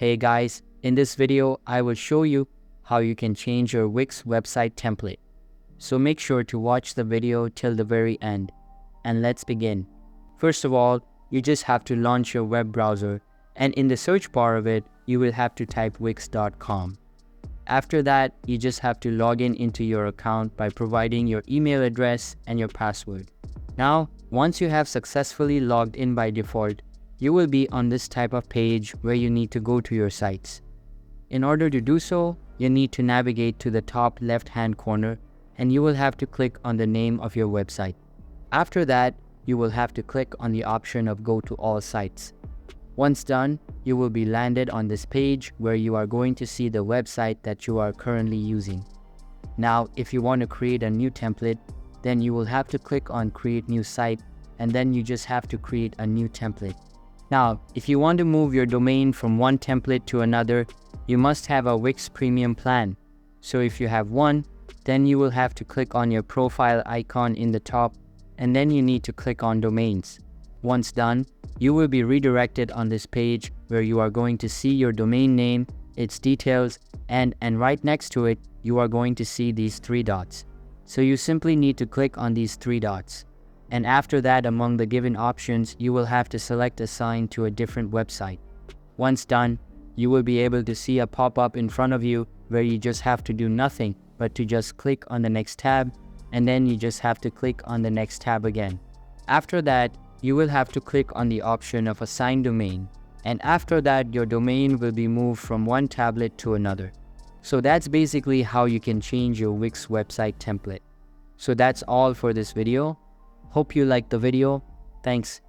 Hey guys, in this video, I will show you how you can change your Wix website template. So make sure to watch the video till the very end. And let's begin. First of all, you just have to launch your web browser, and in the search bar of it, you will have to type wix.com. After that, you just have to log in into your account by providing your email address and your password. Now, once you have successfully logged in by default, you will be on this type of page where you need to go to your sites. In order to do so, you need to navigate to the top left-hand corner and you will have to click on the name of your website. After that, you will have to click on the option of Go to All Sites. Once done, you will be landed on this page where you are going to see the website that you are currently using. Now, if you want to create a new template, then you will have to click on Create New Site, and then you just have to create a new template. Now, if you want to move your domain from one template to another, you must have a Wix Premium plan. So if you have one, then you will have to click on your profile icon in the top, and then you need to click on Domains. Once done, you will be redirected on this page where you are going to see your domain name, its details, and right next to it, you are going to see these three dots. So you simply need to click on these three dots. And after that, among the given options, you will have to select Assign to a different website. Once done, you will be able to see a pop-up in front of you where you just have to do nothing but to just click on the next tab, and then you just have to click on the next tab again. After that, you will have to click on the option of Assign Domain, and after that, your domain will be moved from one tablet to another. So that's basically how you can change your Wix website template. So that's all for this video. Hope you liked the video. Thanks.